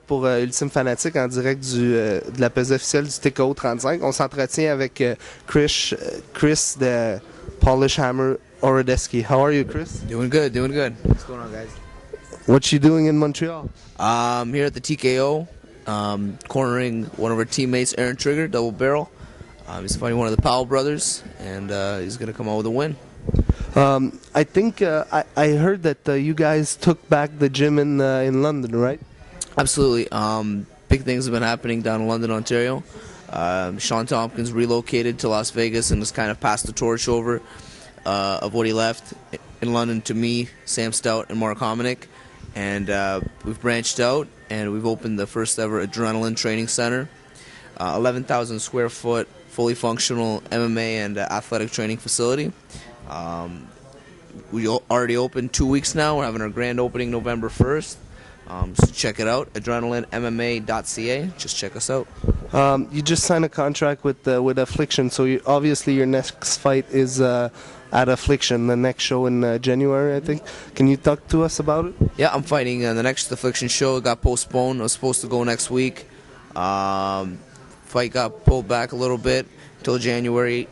Pour Ultime Fanatic en direct de la pesée officielle du TKO 35. On s'entretient avec Chris the Polish Hammer Horodeski. How are you, Chris? Doing good, doing good. What's going on, guys? What you doing in Montreal? Here at the TKO, cornering one of our teammates, Aaron Trigger, double barrel. He's fighting one of the Powell brothers, and he's going to come out with a win. I think I heard that you guys took back the gym in London, right? Absolutely. Big things have been happening down in London, Ontario. Sean Tompkins relocated to Las Vegas and has kind of passed the torch over of what he left in London to me, Sam Stout, and Mark Hominick. And we've branched out and we've opened the first ever Adrenaline Training Center, 11,000 square foot, fully functional MMA and athletic training facility. We already opened 2 weeks now. We're having our grand opening November 1st. So check it out, adrenalinemmA.ca. Just check us out. You just signed a contract with Affliction, so obviously your next fight is at Affliction, the next show in January, I think. Can you talk to us about it? Yeah, I'm fighting the next Affliction show. It got postponed. I was supposed to go next week. Fight got pulled back a little bit until January.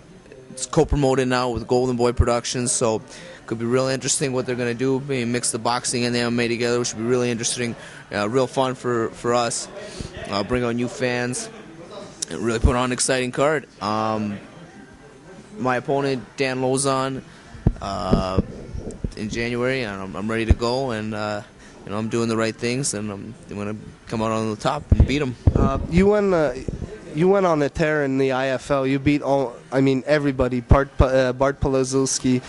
It's co-promoted now with Golden Boy Productions, so could be really interesting what they're going to do. Maybe mix the boxing and the MMA together, which should be really interesting, real fun for us. Bring on new fans, and really put on an exciting card. My opponent, Dan Lozon, in January, and I'm ready to go, and I'm doing the right things, and I'm going to come out on the top and beat him. You went on a tear in the IFL. You beat everybody. Bart Polozulski.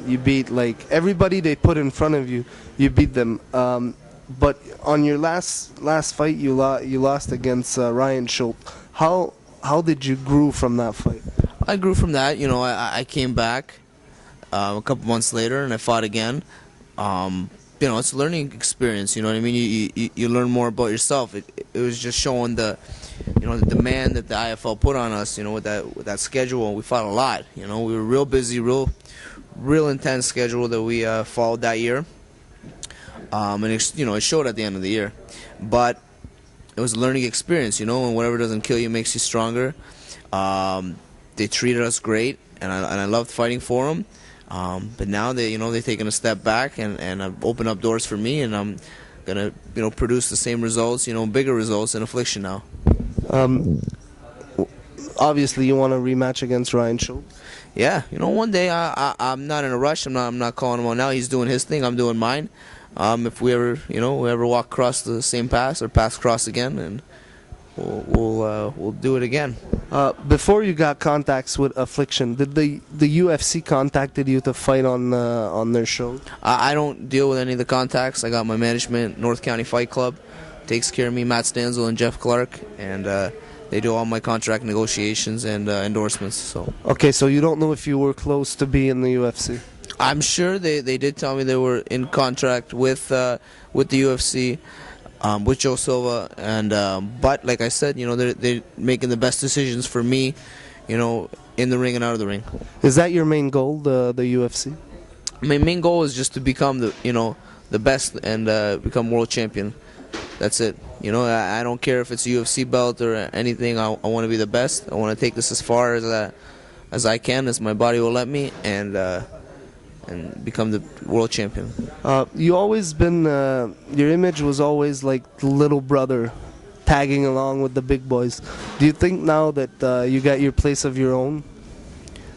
You beat everybody they put in front of you. You beat them. But on your last fight, you lost against Ryan Schultz. How did you grow from that fight? I grew from that. I came back a couple months later and I fought again. It's a learning experience. You know what I mean? You learn more about yourself. It was just showing the demand that the IFL put on us. With that schedule, we fought a lot. We were real busy, real intense schedule that we followed that year. And it showed at the end of the year. But it was a learning experience. And whatever doesn't kill you makes you stronger. They treated us great, and I loved fighting for them. But now they've taken a step back and have opened up doors for me, and I'm gonna produce the same results, bigger results in Affliction now. Obviously, you want a rematch against Ryan Schultz. Yeah, one day I'm not in a rush. I'm not calling him out now. He's doing his thing. I'm doing mine. If we ever walk across the same paths or paths cross again, and we'll do it again. Before you got contacts with Affliction, did the UFC contacted you to fight on their show? I don't deal with any of the contacts. I got my management, North County Fight Club, takes care of me, Matt Stanzel and Jeff Clark, and they do all my contract negotiations and endorsements. So. Okay, so you don't know if you were close to be in the UFC? I'm sure they did tell me they were in contract with the UFC. With Joe Silva, and but like I said, they're making the best decisions for me, in the ring and out of the ring. Is that your main goal, the UFC? My main goal is just to become the best and become world champion. That's it. I don't care if it's a UFC belt or anything. I want to be the best. I want to take this as far as I can, as my body will let me, and become the world champion. You always been, your image was always like the little brother tagging along with the big boys. Do you think now that you got your place of your own?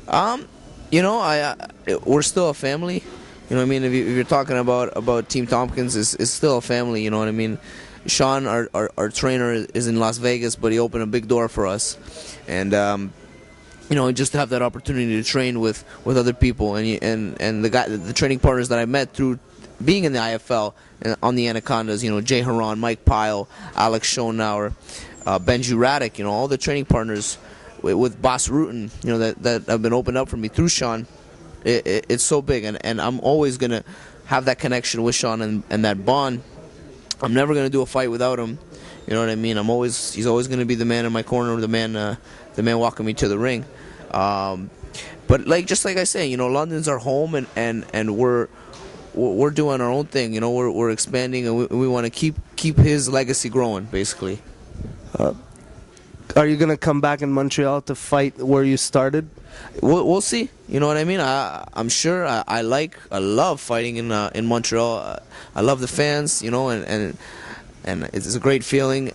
We're still a family. You know what I mean? If you're talking about Team Tompkins, it's still a family. You know what I mean? Sean, our trainer, is in Las Vegas, but he opened a big door for us. And just to have that opportunity to train with other people and the training partners that I met through being in the IFL and on the Anacondas, Jay Haran, Mike Pyle, Alex Schonauer, Benji Radek, all the training partners with Boss Rutan, that have been opened up for me through Sean. It's so big, and I'm always gonna have that connection with Sean and that bond. I'm never gonna do a fight without him. You know what I mean? He's always gonna be the man in my corner, the man walking me to the ring. But just like I say, London's our home, and we're we're doing our own thing. You know, we're expanding, and we want to keep his legacy growing, basically. Are you gonna come back in Montreal to fight where you started? We'll see. You know what I mean? I'm sure. I love fighting in Montreal. I love the fans. You know, and it's a great feeling.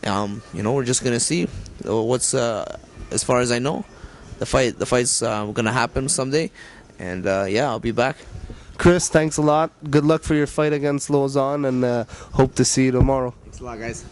You know, we're just gonna see what's as far as I know, the fight's gonna happen someday, and yeah, I'll be back. Chris, thanks a lot. Good luck for your fight against Lausanne, and hope to see you tomorrow. Thanks a lot, guys.